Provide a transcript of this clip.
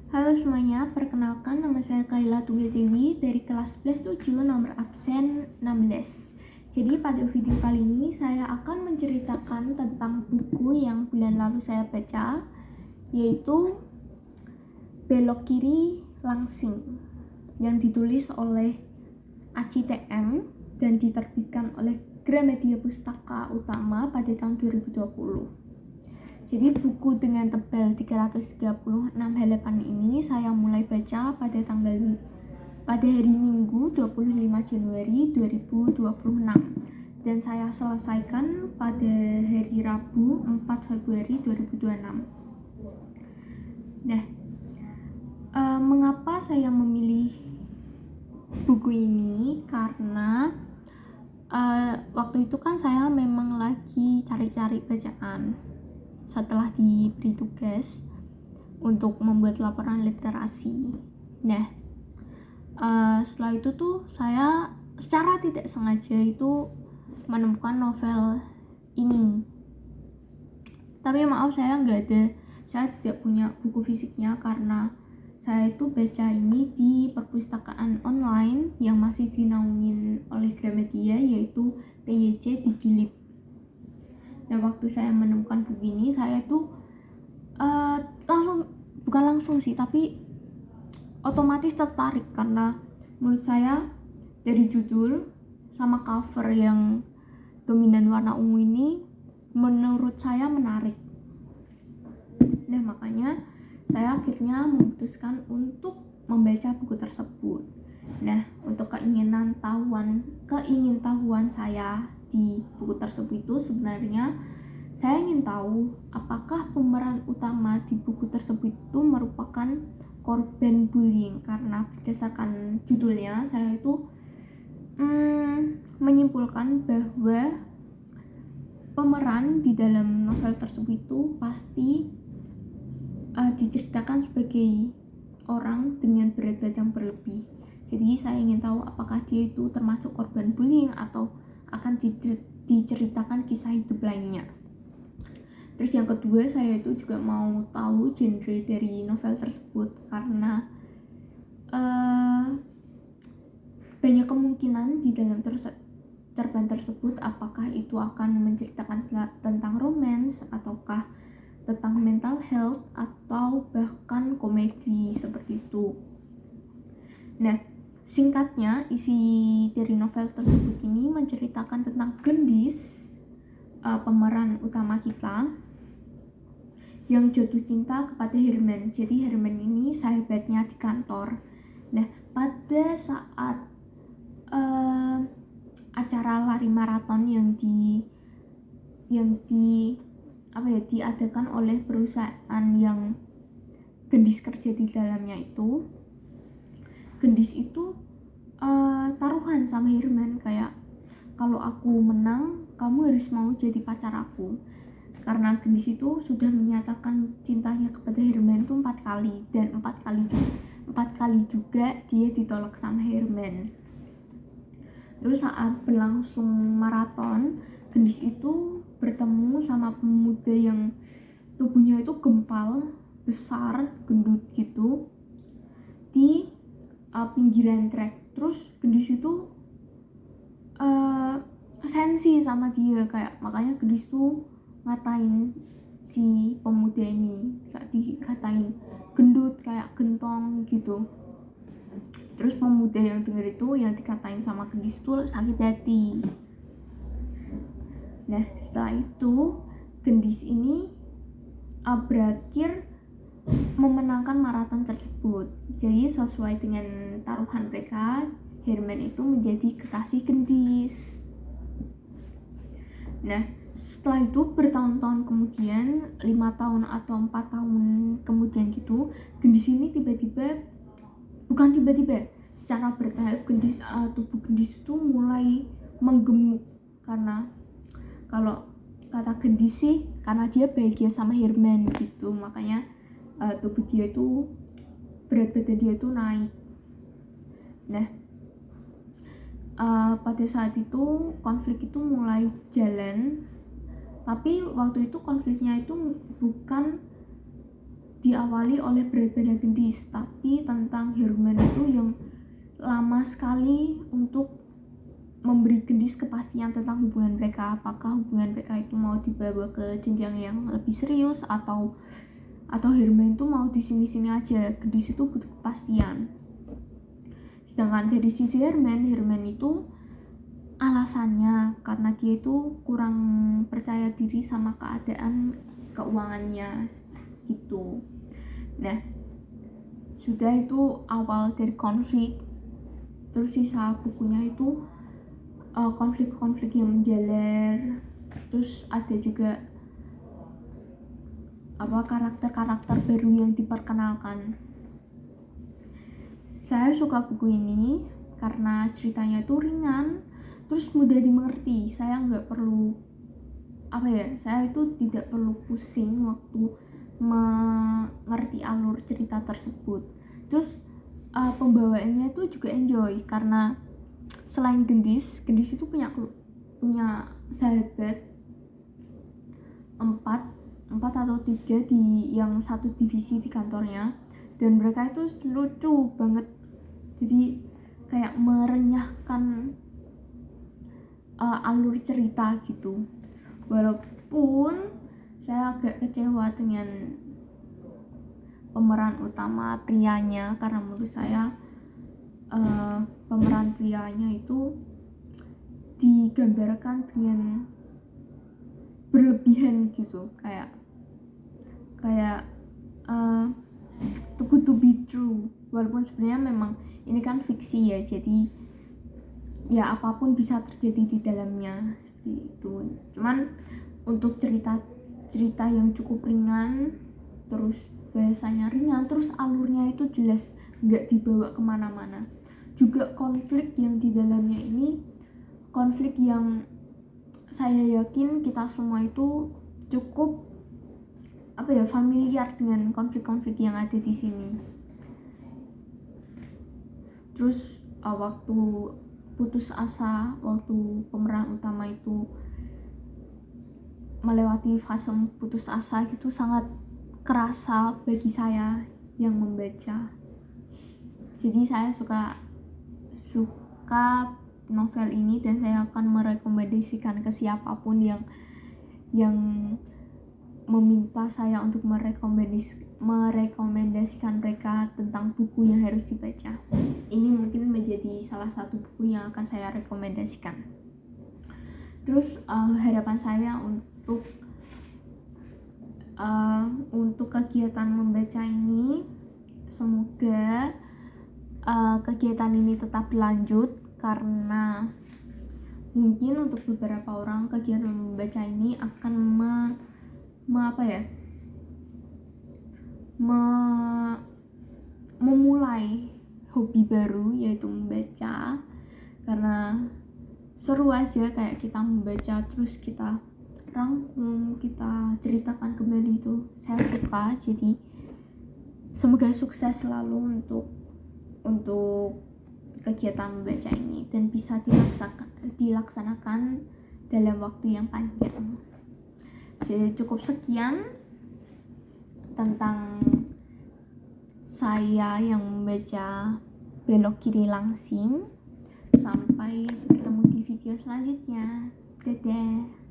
Halo semuanya, perkenalkan nama saya Kaila Tunggadewi dari kelas 11-7 nomor absen 16. Jadi pada video kali ini saya akan menceritakan tentang buku yang bulan lalu saya baca, yaitu Belok Kiri Langsing yang ditulis oleh Aci TM dan diterbitkan oleh Gramedia Pustaka Utama pada tahun 2020. Jadi buku dengan tebal 336 halaman ini saya mulai baca pada hari Minggu 25 Januari 2026 dan saya selesaikan pada hari Rabu 4 Februari 2026. Nah, mengapa saya memilih buku ini? Karena waktu itu kan saya memang lagi cari-cari bacaan setelah diberi tugas untuk membuat laporan literasi. Nah, setelah itu tuh saya secara tidak sengaja itu menemukan novel ini. Tapi maaf saya tidak punya buku fisiknya karena saya itu baca ini di perpustakaan online yang masih dinaungin oleh Gramedia, yaitu PYC Digilib. Nah, waktu saya menemukan buku ini, saya tuh bukan langsung sih, tapi otomatis tertarik karena menurut saya dari judul sama cover yang dominan warna ungu ini menurut saya menarik. Nah, makanya saya akhirnya memutuskan untuk membaca buku tersebut. Nah, untuk keingintahuan saya di buku tersebut itu sebenarnya saya ingin tahu apakah pemeran utama di buku tersebut itu merupakan korban bullying, karena berdasarkan judulnya saya itu menyimpulkan bahwa pemeran di dalam novel tersebut itu pasti diceritakan sebagai orang dengan berat badan berlebih. Jadi saya ingin tahu apakah dia itu termasuk korban bullying atau akan diceritakan kisah hidup lainnya. Terus yang kedua, saya itu juga mau tahu genre dari novel tersebut karena banyak kemungkinan di dalam cerpen tersebut apakah itu akan menceritakan tentang romance ataukah tentang mental health atau bahkan komedi seperti itu. Nah, singkatnya isi dari novel tersebut ini menceritakan tentang Gendis, pemeran utama kita yang jatuh cinta kepada Herman. Jadi Herman ini sahabatnya di kantor. Nah, pada saat acara lari maraton yang diadakan oleh perusahaan yang Gendis kerja di dalamnya itu, Gendis itu taruhan sama Herman, kayak kalau aku menang kamu harus mau jadi pacar aku. Karena Gendis itu sudah menyatakan cintanya kepada Herman itu 4 kali dan 4 kali juga dia ditolak sama Herman. Terus saat berlangsung maraton, Gendis itu bertemu sama pemuda yang tubuhnya itu gempal, besar, gendut gitu di pinggiran trek. Terus Gendis itu sensi sama dia, kayak makanya Gendis tuh ngatain si pemuda ini, kayak dikatain gendut, kayak gentong gitu. Terus pemuda yang dengar itu, yang dikatain sama Gendis itu sakit hati. Nah, setelah itu Gendis ini berakhir memenangkan maraton tersebut. Jadi sesuai dengan taruhan mereka, Herman itu menjadi kekasih Gendis. Nah, setelah itu bertahun-tahun kemudian, 5 tahun atau 4 tahun kemudian gitu, Gendis ini secara bertahap tubuh Gendis itu mulai menggemuk, karena kalau kata Gendis sih karena dia bahagia sama Herman gitu, makanya tubuh dia itu, berat badan dia itu naik. Nah, pada saat itu konflik itu mulai jalan, tapi waktu itu konfliknya itu bukan diawali oleh berat badan gendis, tapi tentang Herman itu yang lama sekali untuk memberi gendis kepastian tentang hubungan mereka, apakah hubungan mereka itu mau dibawa ke jenjang yang lebih serius atau Herman itu mau di sini-sini aja. Gendis itu butuh kepastian. Sedangkan dari sisi Herman itu alasannya karena dia itu kurang percaya diri sama keadaan keuangannya gitu. Nah, sudah itu awal dari konflik. Terus sisa bukunya itu konflik-konflik yang menjalar. Terus ada juga karakter-karakter baru yang diperkenalkan. Saya suka buku ini karena ceritanya itu ringan, terus mudah dimengerti. Saya itu tidak perlu pusing waktu mengerti alur cerita tersebut. Terus pembawaannya itu juga enjoy karena selain gendis itu punya sahabat 4 atau 3 di yang satu divisi di kantornya, dan mereka itu lucu banget, jadi kayak merenyahkan alur cerita gitu. Walaupun saya agak kecewa dengan pemeran utama prianya, karena menurut saya pemeran prianya itu digambarkan dengan berlebihan gitu, kayak too good to be true. Walaupun sebenarnya memang ini kan fiksi ya, jadi ya apapun bisa terjadi di dalamnya seperti itu. Cuman untuk cerita yang cukup ringan, terus bahasanya ringan, terus alurnya itu jelas, nggak dibawa kemana-mana. Juga konflik yang di dalamnya ini konflik yang saya yakin kita semua itu cukup familiar dengan konflik-konflik yang ada di sini. Terus waktu putus asa, waktu pemeran utama itu melewati fase putus asa gitu, sangat kerasa bagi saya yang membaca. Jadi saya suka novel ini, dan saya akan merekomendasikan ke siapapun yang meminta saya untuk merekomendasikan mereka tentang buku yang harus dibaca. Ini mungkin menjadi salah satu buku yang akan saya rekomendasikan. Terus harapan saya untuk kegiatan membaca ini, semoga kegiatan ini tetap berlanjut, karena mungkin untuk beberapa orang kegiatan membaca ini akan memulai hobi baru, yaitu membaca, karena seru aja kayak kita membaca terus kita rangkum, kita ceritakan kembali, itu saya suka. Jadi semoga sukses selalu untuk kegiatan membaca ini dan bisa dilaksanakan dalam waktu yang panjang. Jadi cukup sekian tentang saya yang membaca Belok Kiri Langsing. Sampai bertemu di video selanjutnya. Dadah.